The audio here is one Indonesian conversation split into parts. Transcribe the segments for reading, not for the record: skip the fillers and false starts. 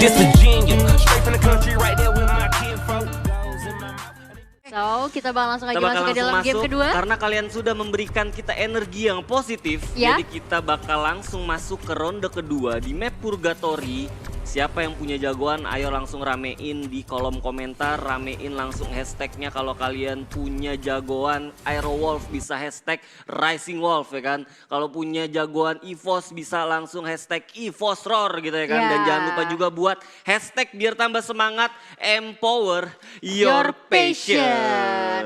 This Virginia, straight from the country right there with my kinfolk. So, kita bakal langsung aja Kita bakal masuk ke dalam langsung game masuk kedua. karena kalian sudah memberikan kita energi yang positif. Ya. Jadi kita bakal langsung masuk ke ronde kedua di map Purgatory. Siapa yang punya jagoan, ayo langsung ramein di kolom komentar, ramein langsung hashtagnya kalau kalian punya jagoan Aerowolf bisa hashtag Rising Wolf ya kan. Kalau punya jagoan EVOS bisa langsung hashtag EVOS Roar gitu ya kan. Ya. Dan jangan lupa juga buat hashtag biar tambah semangat empower your passion.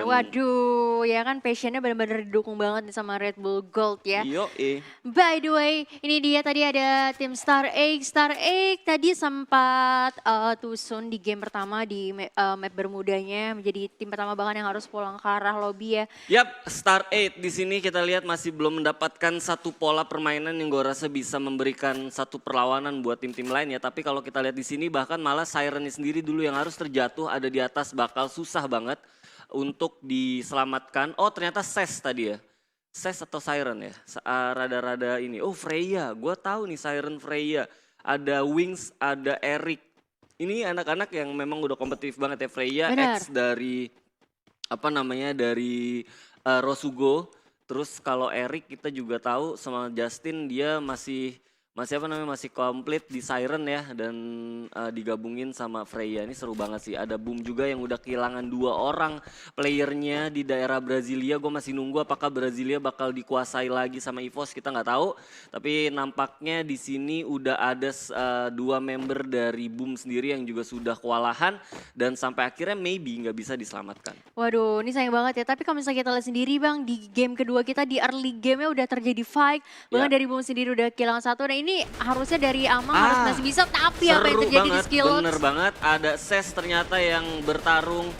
Waduh, ya kan passionnya benar-benar didukung banget nih sama Red Bull Gold ya. Yo, By the way, ini dia tadi ada tim Star Egg. Star Egg tadi sempat tusun di game pertama di map Bermudanya menjadi tim pertama bahkan yang harus pulang ke arah lobby ya. Yap, Star 8 di sini kita lihat masih belum mendapatkan satu pola permainan yang gue rasa bisa memberikan satu perlawanan buat tim-tim lain ya. Tapi kalau kita lihat di sini bahkan malah Siren sendiri dulu yang harus terjatuh ada di atas bakal susah banget untuk diselamatkan. Oh ternyata Ses tadi ya. Ses atau Siren ya, rada-rada ini. Oh Freya, gue tahu nih Siren Freya. Ada Wings, ada Eric. Ini anak-anak yang memang udah kompetitif banget ya. Freya Benar. X dari dari Rosugo. Terus kalau Eric kita juga tahu sama Justin dia masih masih komplit di Siren ya dan digabungin sama Freya. Ini seru banget sih. Ada Boom juga yang udah kehilangan 2 orang playernya di daerah Brasilia. Gue masih nunggu apakah Brasilia bakal dikuasai lagi sama EVOS, kita nggak tahu. Tapi nampaknya di sini udah ada 2 member dari Boom sendiri yang juga sudah kewalahan dan sampai akhirnya maybe nggak bisa diselamatkan. Waduh, ini sayang banget ya. Tapi kalau misalnya kita lihat sendiri Bang, di game kedua kita di early game-nya udah terjadi fight. Bahkan Ya. dari Boom sendiri udah kehilangan 1. Nah ini harusnya dari Amang harus masih bisa. Tapi apa yang terjadi di Skillots? Bener banget. Ada Ses ternyata yang bertarung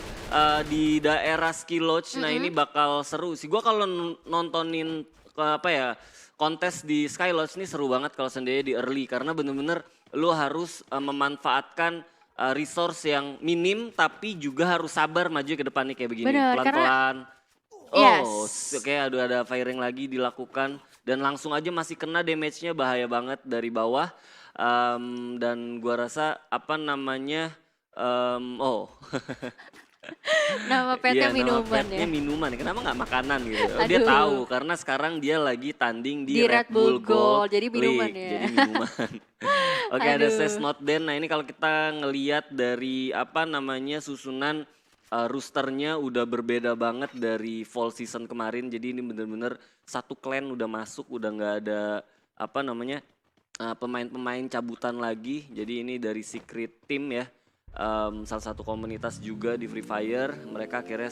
di daerah Skillots. Nah ini bakal seru sih. Gue kalau nontonin kontes di Skylodge ini seru banget kalau sendiri di early. Karena bener-bener lu harus memanfaatkan resource yang minim tapi juga harus sabar maju ke depannya kayak begini. Bener, Pelan-pelan. Yes. Oh, oke ada firing lagi dilakukan dan langsung aja masih kena damage-nya bahaya banget dari bawah. Dan gua rasa Nama petnya iya, minuman nama petnya ya. minuman, kenapa nggak makanan gitu. Dia Aduh. tahu karena sekarang dia lagi tanding Di di Red Bull Gold, jadi minuman League, ya. jadi minuman. Oke ada Aduh. Ses Not Den, nah ini kalau kita ngelihat dari susunan roosternya udah berbeda banget dari fall season kemarin. Jadi ini bener-bener satu clan udah masuk, udah nggak ada pemain-pemain cabutan lagi. Jadi ini dari Secret Team ya, salah satu komunitas juga di Free Fire. Mereka akhirnya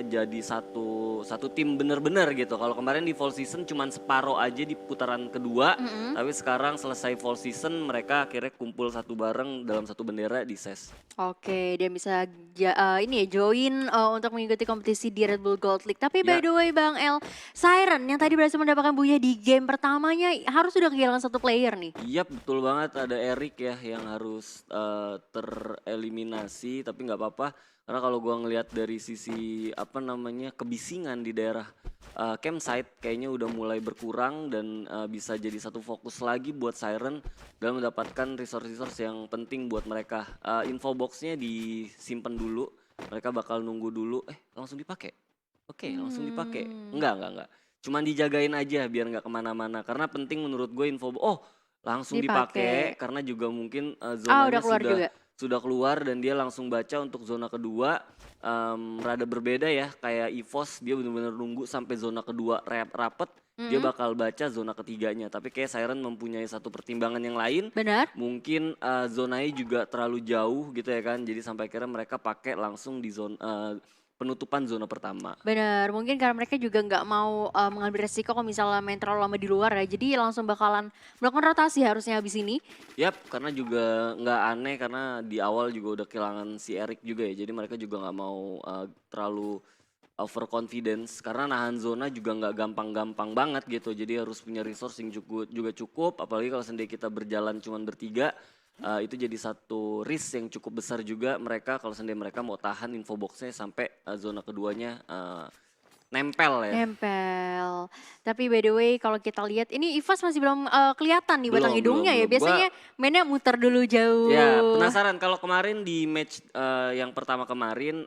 jadi satu tim bener-bener gitu. Kalau kemarin di fall season cuman separoh aja di putaran kedua, tapi sekarang selesai fall season mereka akhirnya kumpul satu bareng dalam satu bendera di SES. Oke, dia bisa join untuk mengikuti kompetisi di Red Bull Gold League. Tapi by Ya. the way Bang El, Siren yang tadi berhasil mendapatkan buya di game pertamanya harus sudah kehilangan 1 player nih. Iya betul banget, ada Eric ya yang harus tereliminasi, tapi nggak apa-apa. Karena kalau gua ngelihat dari sisi kebisingan di daerah campsite kayaknya udah mulai berkurang dan bisa jadi satu fokus lagi buat Siren dalam mendapatkan resource-resource yang penting buat mereka. Info boxnya disimpan dulu, mereka bakal nunggu dulu. Langsung dipakai? Oke, langsung dipakai. Enggak. Cuman dijagain aja biar nggak kemana-mana. Karena penting menurut gue langsung dipakai karena juga mungkin zonanya udah keluar juga. sudah keluar dan dia langsung baca untuk zona kedua. Rada berbeda ya, kayak EVOS dia benar-benar nunggu sampai zona kedua rapet, dia bakal baca zona ketiganya. Tapi kayak Siren mempunyai satu pertimbangan yang lain. Benar. Mungkin zonanya juga terlalu jauh gitu ya kan, jadi sampai akhirnya mereka pakai langsung di zona penutupan zona pertama. Benar, mungkin karena mereka juga nggak mau mengambil resiko kalau misalnya main terlalu lama di luar ya. Jadi langsung bakalan melakukan rotasi harusnya habis ini. Yap, karena juga nggak aneh karena di awal juga udah kehilangan si Eric juga ya. Jadi mereka juga nggak mau terlalu overconfidence karena nahan zona juga nggak gampang-gampang banget gitu. Jadi harus punya resource yang juga cukup. Apalagi kalau sendiri kita berjalan cuma bertiga. Itu jadi satu risk yang cukup besar juga mereka kalau sendiri mereka mau tahan info boxnya sampai zona keduanya nempel ya. Nempel. Tapi by the way kalau kita lihat ini Ivas masih belum kelihatan nih batang Belum, hidungnya ya. belum. Biasanya mainnya muter dulu jauh. Ya penasaran kalau kemarin di match yang pertama kemarin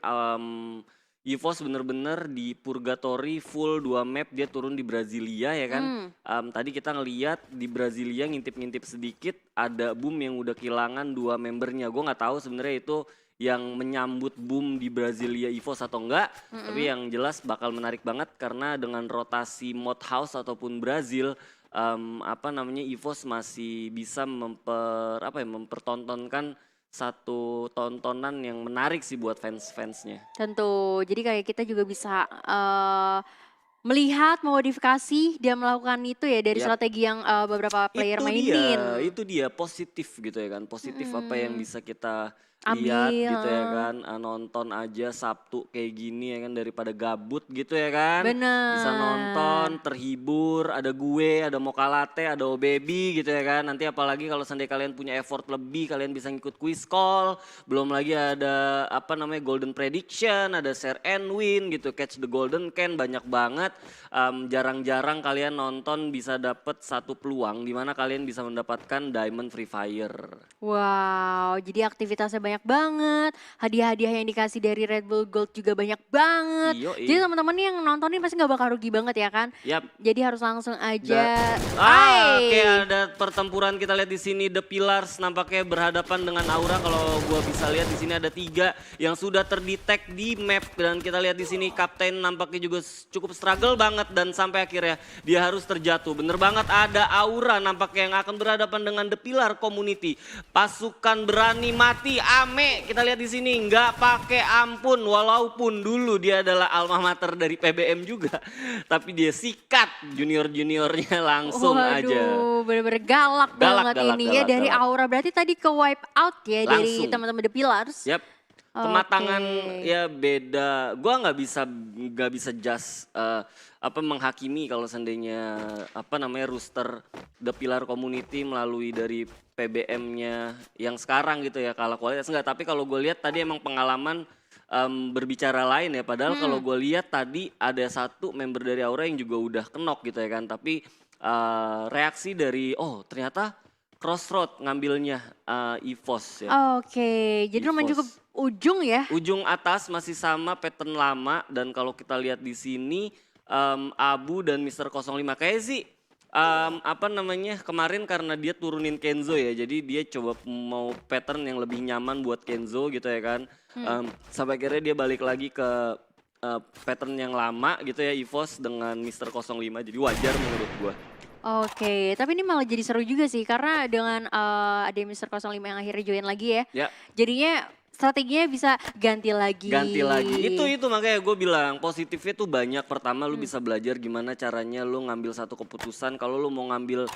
EVOS bener-bener di Purgatory full 2 map dia turun di Brasilia ya kan. Tadi kita ngeliat di Brasilia ngintip-ngintip sedikit ada Boom yang udah kehilangan 2 membernya. Gue nggak tahu sebenarnya itu yang menyambut Boom di Brasilia EVOS atau enggak. Tapi yang jelas bakal menarik banget karena dengan rotasi mod house ataupun Brazil EVOS masih bisa mempertontonkan satu tontonan yang menarik sih buat fans-fansnya. Tentu. Jadi kayak kita juga bisa melihat modifikasi dia melakukan itu ya dari Yap. strategi yang beberapa player mainin. Itu dia positif gitu ya kan. Positif apa yang bisa kita Ambil, lihat gitu ya kan. Nonton aja Sabtu kayak gini ya kan daripada gabut gitu ya kan. Bener. Bisa nonton, terhibur, ada gue, ada Mocha Latte, ada Obebi gitu ya kan. Nanti apalagi kalau seandainya kalian punya effort lebih kalian bisa ngikut quiz call. Belum lagi ada Golden Prediction, ada Share and Win gitu. Catch the Golden Can banyak banget. Jarang-jarang kalian nonton bisa dapet satu peluang di mana kalian bisa mendapatkan Diamond Free Fire. Wow, jadi aktivitasnya banyak banget. Hadiah-hadiah yang dikasih dari Red Bull Gold juga banyak banget. Yoi. Jadi teman-teman nih yang nontonin pasti gak bakal rugi banget ya kan? Yap. Jadi harus langsung aja. Oke, ada pertempuran kita lihat di sini The Pillars nampaknya berhadapan dengan Aura. Kalau gua bisa lihat di sini ada 3 yang sudah terdetek di map dan kita lihat di sini Kapten nampaknya juga cukup struggle banget dan sampai akhirnya dia harus terjatuh. Bener banget ada Aura nampaknya yang akan berhadapan dengan The Pillar Community. Pasukan berani mati Ame kita lihat di sini nggak pakai ampun walaupun dulu dia adalah alma mater dari PBM juga. Tapi dia sikat junior-juniornya langsung aja. Waduh, bener-bener galak banget ini ya dari Aura. Berarti tadi ke wipe out ya Langsung. dari teman-teman The Pillars. Yap. Kematangan ya beda. Gua nggak bisa just menghakimi kalau seandainya rooster The Pillar Community melalui dari PBM-nya yang sekarang gitu ya kalau kualitas enggak. Tapi kalau gue lihat tadi emang pengalaman berbicara lain ya. Padahal kalau gue lihat tadi ada satu member dari Aura yang juga udah kenok gitu ya kan. Tapi reaksi dari ternyata Crossroad ngambilnya EVOS ya. Oke, jadi lumayan cukup ujung ya. Ujung atas masih sama pattern lama dan kalau kita lihat di sini Abu dan Mr. 05 kayak sih kemarin karena dia turunin Kenzo ya. Jadi dia coba mau pattern yang lebih nyaman buat Kenzo gitu ya kan. Sampai akhirnya dia balik lagi ke pattern yang lama gitu ya EVOS dengan Mr. 05 jadi wajar menurut gua. Oke, tapi ini malah jadi seru juga sih karena dengan ada Mr. 05 yang akhirnya join lagi ya. Ya. Jadinya strateginya bisa ganti lagi. Ganti lagi. Itu makanya gue bilang positifnya tuh banyak. Pertama lu bisa belajar gimana caranya lu ngambil satu keputusan. Kalau lu mau ngambil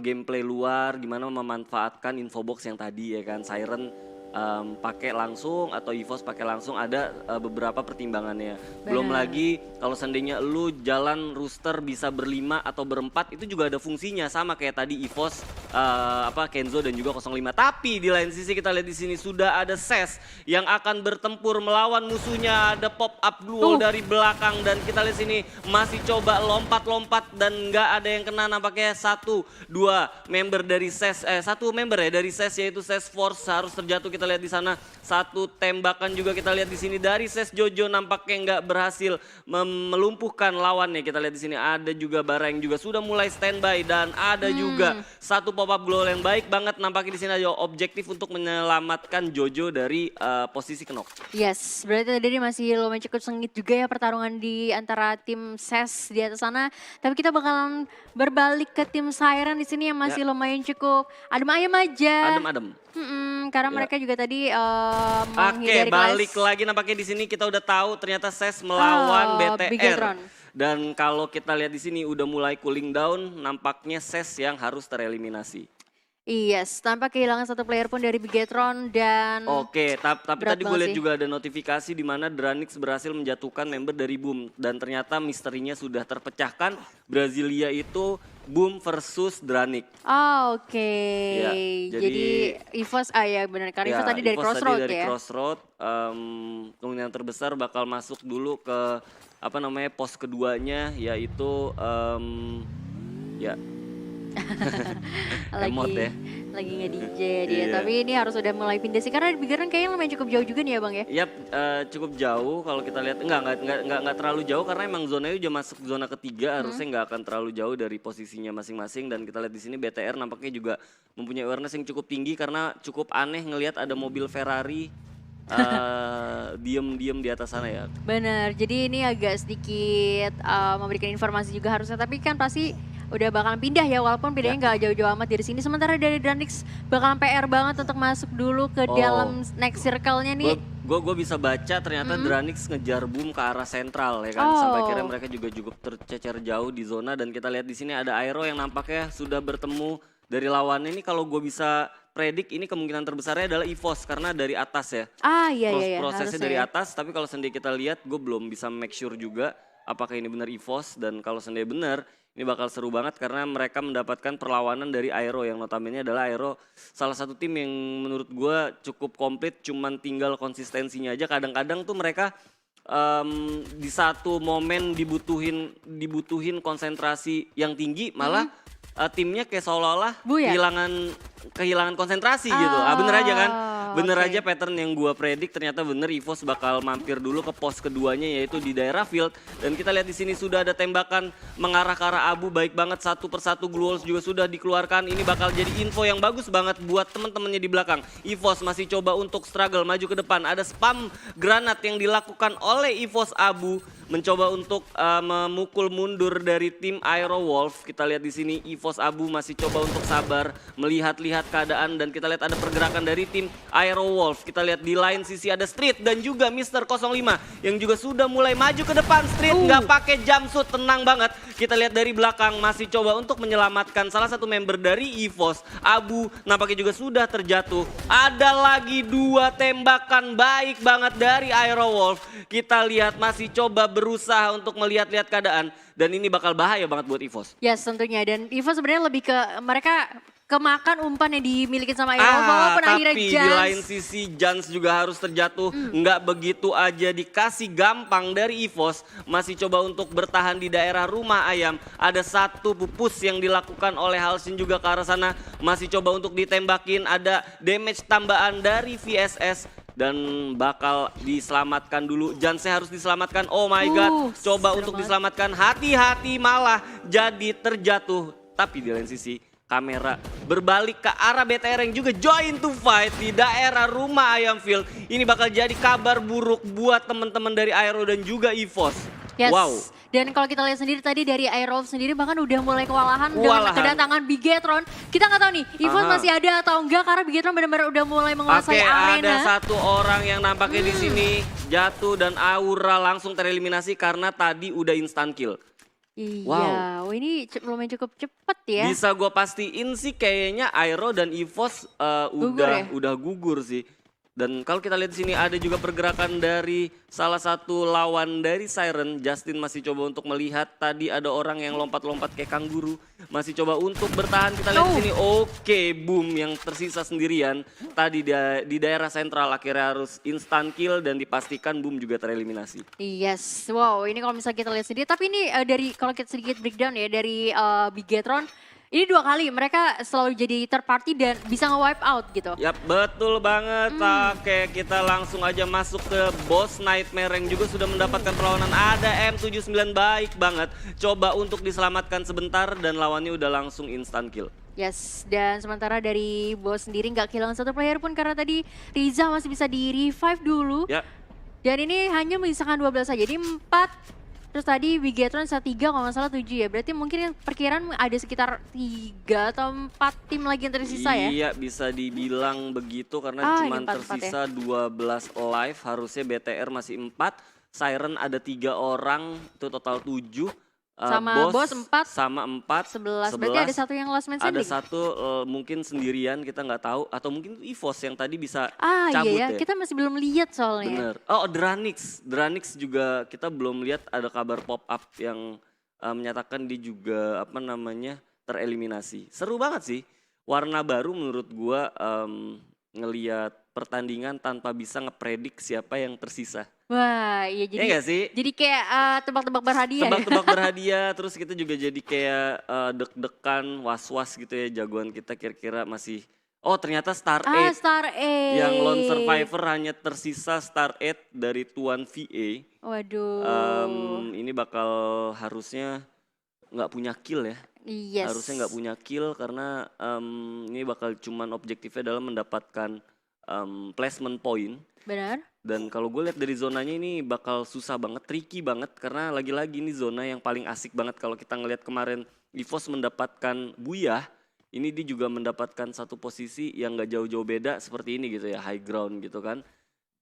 gameplay luar, gimana memanfaatkan infobox yang tadi ya kan. Siren pakai langsung atau EVOS pakai langsung ada beberapa pertimbangannya. Belum lagi kalau seandainya lu jalan rooster bisa berlima atau berempat itu juga ada fungsinya sama kayak tadi EVOS Kenzo dan juga 05. Tapi di lain sisi kita lihat di sini sudah ada SES yang akan bertempur melawan musuhnya. Ada pop up duo dari belakang dan kita lihat sini masih coba lompat-lompat dan nggak ada yang kena nampaknya satu member dari SES yaitu SES Force harus terjatuh. Kita lihat di sana satu tembakan juga kita lihat di sini dari SES Jojo nampaknya nggak berhasil melumpuhkan lawannya. Kita lihat di sini ada juga Bara yang juga sudah mulai standby dan ada juga satu pop up glow yang baik banget nampaknya di sini ada objektif untuk menyelamatkan Jojo dari posisi kenok. Yes, berarti tadi masih lumayan cukup sengit juga ya pertarungan di antara tim SES di atas sana. Tapi kita bakalan berbalik ke tim Siren di sini yang masih lumayan cukup adem ayem aja. Adem. Karena mereka juga tadi Oke, balik lagi nampaknya di sini kita udah tahu ternyata SES melawan BTR. Dan kalau kita lihat di sini udah mulai cooling down, nampaknya SES yang harus tereliminasi. Yes, tanpa kehilangan satu player pun dari Bigetron dan Oke, tapi tadi gue lihat juga ada notifikasi di mana Dranix berhasil menjatuhkan member dari Boom dan ternyata misterinya sudah terpecahkan. Brasilia itu Boom versus Dranix. Oke. Ya, jadi EVOS ya benar kan EVOS tadi dari EVOS Crossroad tadi dari ya. Crossroad, kemungkinan terbesar bakal masuk dulu ke pos keduanya yaitu ya emot ya. lagi nge-DJ dia. Tapi ini harus udah mulai pindah sih karena Big Run kayaknya lumayan cukup jauh juga nih ya Bang ya. Yap, cukup jauh kalau kita lihat enggak terlalu jauh karena emang zonanya udah masuk zona ketiga, harusnya nggak akan terlalu jauh dari posisinya masing-masing. Dan kita lihat di sini BTR nampaknya juga mempunyai awareness yang cukup tinggi karena cukup aneh ngelihat ada mobil Ferrari diem di atas sana ya. Bener, jadi ini agak sedikit memberikan informasi juga harusnya, tapi kan pasti udah bakalan pindah ya, walaupun pindahnya nggak jauh-jauh amat dari sini. Sementara dari Dranix bakalan PR banget untuk masuk dulu ke dalam next circle-nya nih. Gue bisa baca ternyata Dranix ngejar Boom ke arah sentral ya kan, sampai akhirnya mereka juga cukup tercecer jauh di zona. Dan kita lihat di sini ada Aero yang nampaknya sudah bertemu dari lawannya. Ini kalau gue bisa predik ini kemungkinan terbesarnya adalah EVOS karena dari atas ya. Iya. Prosesnya dari atas, tapi kalau sendiri kita lihat gue belum bisa make sure juga apakah ini benar EVOS. Dan kalau sendiri benar, ini bakal seru banget karena mereka mendapatkan perlawanan dari Aero yang notabene adalah Aero salah satu tim yang menurut gue cukup komplit, cuman tinggal konsistensinya aja. Kadang-kadang tuh mereka di satu momen dibutuhin konsentrasi yang tinggi, malah timnya kayak seolah-olah kehilangan konsentrasi gitu. Bener aja kan? Bener aja pattern yang gua predik ternyata bener, EVOS bakal mampir dulu ke pos keduanya yaitu di daerah field. Dan kita lihat di sini sudah ada tembakan mengarah ke arah Abu, baik banget satu persatu glue walls juga sudah dikeluarkan. Ini bakal jadi info yang bagus banget buat teman-temannya di belakang. EVOS masih coba untuk struggle maju ke depan. Ada spam granat yang dilakukan oleh EVOS Abu mencoba untuk memukul mundur dari tim Aero Wolf. Kita lihat di sini EVOS Abu masih coba untuk sabar melihat-lihat keadaan, dan kita lihat ada pergerakan dari tim Aero Wolf. Kita lihat di lain sisi ada Street dan juga Mr. 05 yang juga sudah mulai maju ke depan. Street nggak pakai jumpsuit, tenang banget. Kita lihat dari belakang masih coba untuk menyelamatkan salah satu member dari EVOS. Abu nampaknya juga sudah terjatuh. Ada lagi 2 tembakan baik banget dari Aero Wolf. Kita lihat masih coba berusaha untuk melihat-lihat keadaan, dan ini bakal bahaya banget buat EVOS. Yes, tentunya. Dan EVOS sebenarnya lebih ke mereka kemakan umpan yang dimiliki sama Aero, walaupun akhirnya tapi di lain sisi Jans juga harus terjatuh. Nggak begitu aja dikasih gampang dari EVOS. Masih coba untuk bertahan di daerah rumah ayam. Ada satu pupus yang dilakukan oleh Halsin juga ke arah sana. Masih coba untuk ditembakin. Ada damage tambahan dari VSS. Dan bakal diselamatkan dulu. Jansnya harus diselamatkan. Oh my god. Coba untuk diselamatkan. Hati-hati malah jadi terjatuh. Tapi di lain sisi kamera berbalik ke arah BTR yang juga join to fight di daerah rumah ayam field. Ini bakal jadi kabar buruk buat teman-teman dari Aero dan juga EVOS. Yes. Wow. Dan kalau kita lihat sendiri tadi dari Aero sendiri bahkan udah mulai kewalahan dengan kedatangan Bigetron. Kita nggak tahu nih EVOS masih ada atau enggak karena Bigetron benar-benar udah mulai menguasai arena. Ada satu orang yang nampaknya di sini jatuh dan Aura langsung tereliminasi karena tadi udah instant kill. Iya, ini lumayan cukup cepet ya. Bisa gue pastiin sih kayaknya Aero dan EVOS udah gugur sih. Dan kalau kita lihat di sini ada juga pergerakan dari salah satu lawan dari Siren. Justin masih coba untuk melihat, tadi ada orang yang lompat-lompat kayak kanguru. Masih coba untuk bertahan, kita lihat di sini. Oke, Boom yang tersisa sendirian. Tadi di daerah sentral akhirnya harus instant kill dan dipastikan Boom juga tereliminasi. Yes, wow ini kalau misalnya kita lihat sendiri. Tapi ini dari kalau kita sedikit breakdown ya dari Bigetron. Ini 2 kali mereka selalu jadi third party dan bisa nge-wipe out gitu. Yap, betul banget. Oke, kita langsung aja masuk ke Boss Nightmare yang juga sudah mendapatkan perlawanan. Ada M79 baik banget. Coba untuk diselamatkan sebentar dan lawannya udah langsung instant kill. Yes, dan sementara dari Boss sendiri nggak kehilangan satu player pun karena tadi Riza masih bisa di-revive dulu. Ya. Dan ini hanya menyisakan 12 saja, jadi 4. Terus tadi Bigetron 3 kalau nggak salah 7 ya. Berarti mungkin perkiraan ada sekitar 3 atau 4 tim lagi yang tersisa ya? Iya bisa dibilang begitu karena cuma tersisa 12 live. Harusnya BTR masih 4. Siren ada 3 orang, itu total 7. Sama Boss 4. Sama 4. 11. Berarti ada satu yang last man standing? Ada satu mungkin sendirian, kita nggak tahu. Atau mungkin EVOS yang tadi bisa cabut iya ya. Kita masih belum lihat soalnya. Bener. Oh Dranix juga kita belum lihat, ada kabar pop up yang menyatakan dia juga tereliminasi. Seru banget sih. Warna baru menurut gua ngelihat pertandingan tanpa bisa ngepredik siapa yang tersisa. Wah, iya Ya nggak sih? jadi kayak tebak-tebak berhadiah ya. Tebak-tebak berhadiah, terus kita juga jadi kayak deg-degan, was-was gitu ya jagoan kita kira-kira masih. Oh ternyata Star 8 Star 8. yang lone survivor hanya tersisa Star 8 dari Tuan VA. Waduh. Ini bakal harusnya nggak punya kill ya. Yes. Harusnya nggak punya kill karena ini bakal cuman objektifnya adalah mendapatkan placement point. Benar. Dan kalau gue lihat dari zonanya ini bakal susah banget, tricky banget karena lagi-lagi ini zona yang paling asik banget kalau kita ngelihat kemarin EVOS mendapatkan Buyah, ini dia juga mendapatkan satu posisi yang gak jauh-jauh beda seperti ini gitu ya, high ground gitu kan.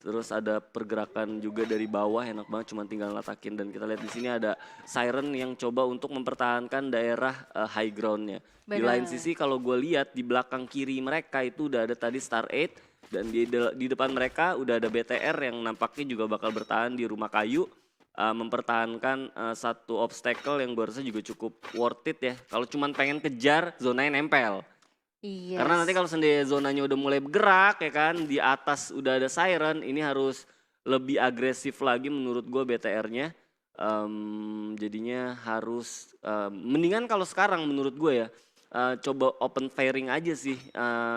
Terus ada pergerakan juga dari bawah enak banget cuma tinggal latakin dan kita lihat di sini ada Siren yang coba untuk mempertahankan daerah high groundnya. Di lain sisi kalau gue lihat di belakang kiri mereka itu udah ada tadi Star 8. Dan di depan mereka udah ada BTR yang nampaknya juga bakal bertahan di rumah kayu. Mempertahankan satu obstacle yang gue rasa juga cukup worth it ya. Kalau cuman pengen kejar, zonanya nempel. Iya. Karena nanti kalau sendiri zonanya udah mulai bergerak ya kan, di atas udah ada Siren, ini harus lebih agresif lagi menurut gue BTR-nya. Jadinya harus, mendingan kalau sekarang menurut gue ya, coba open firing aja sih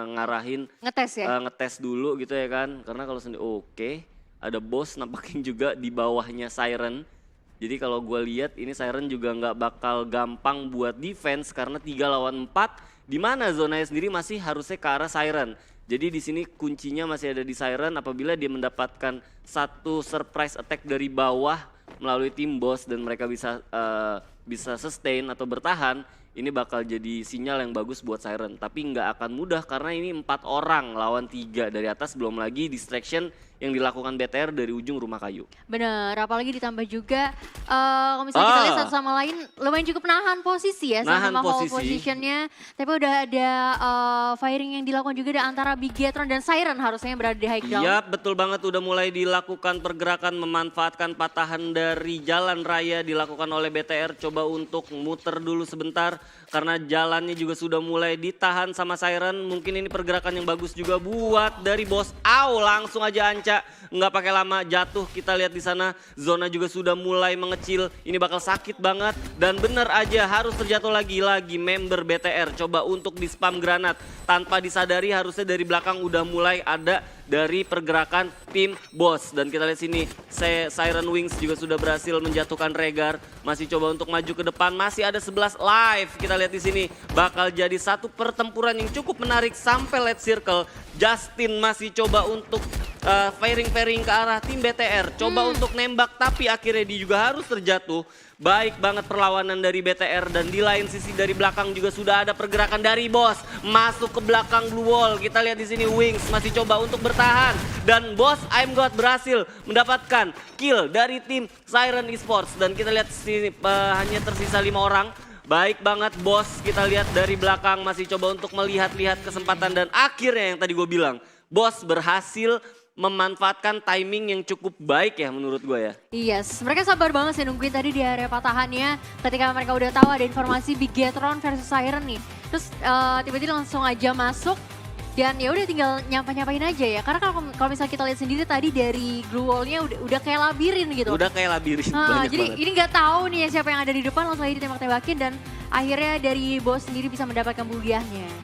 ngarahin Ngetes ya? ngetes dulu gitu ya kan karena kalau sendiri oke, ada bos nampakin juga di bawahnya Siren jadi kalau gue lihat ini Siren juga nggak bakal gampang buat defense karena 3 lawan 4 di mana zonanya sendiri masih harusnya ke arah Siren jadi di sini kuncinya masih ada di Siren apabila dia mendapatkan satu surprise attack dari bawah melalui tim boss dan mereka bisa sustain atau bertahan ini bakal jadi sinyal yang bagus buat Siren. Tapi nggak akan mudah karena ini 4 orang lawan 3 dari atas belum lagi distraction yang dilakukan BTR dari ujung rumah kayu. Bener, apalagi ditambah juga kalau misalnya kita lihat satu sama lain lumayan cukup nahan posisi ya sama hold positionnya. Tapi udah ada firing yang dilakukan juga antara Bigetron dan Siren harusnya yang berada di high ground. Iya betul banget udah mulai dilakukan pergerakan memanfaatkan patahan dari jalan raya dilakukan oleh BTR. Coba untuk muter dulu sebentar karena jalannya juga sudah mulai ditahan sama Siren. Mungkin ini pergerakan yang bagus juga buat dari bos. Langsung aja Anca. Nggak pakai lama jatuh kita lihat di sana zona juga sudah mulai mengecil ini bakal sakit banget dan bener aja harus terjatuh lagi member BTR coba untuk di spam granat tanpa disadari harusnya dari belakang udah mulai ada dari pergerakan tim boss dan kita lihat sini Siren Wings juga sudah berhasil menjatuhkan Rehgar masih coba untuk maju ke depan masih ada 11 live kita lihat di sini bakal jadi satu pertempuran yang cukup menarik sampai late circle Justin masih coba untuk firing ke arah tim BTR. Coba untuk nembak tapi akhirnya dia juga harus terjatuh. Baik banget perlawanan dari BTR dan di lain sisi dari belakang juga sudah ada pergerakan dari bos. Masuk ke belakang blue wall. Kita lihat di sini Wings masih coba untuk bertahan. Dan bos I'm God berhasil mendapatkan kill dari tim Siren Esports. Dan kita lihat sini hanya tersisa 5 orang. Baik banget bos kita lihat dari belakang masih coba untuk melihat-lihat kesempatan. Dan akhirnya yang tadi gue bilang bos berhasil memanfaatkan timing yang cukup baik ya menurut gue ya. Yes, mereka sabar banget sih nungguin tadi di area patahannya ketika mereka udah tahu ada informasi Bigetron versus Siren nih. Terus tiba-tiba langsung aja masuk dan ya udah tinggal nyampain aja ya. Karena kalau misalnya kita lihat sendiri tadi dari glue wall-nya udah kayak labirin gitu. Udah kayak labirin banyak jadi banget. Ini nggak tahu nih ya siapa yang ada di depan langsung aja ditembak-tembakin dan akhirnya dari bos sendiri bisa mendapatkan buliahnya.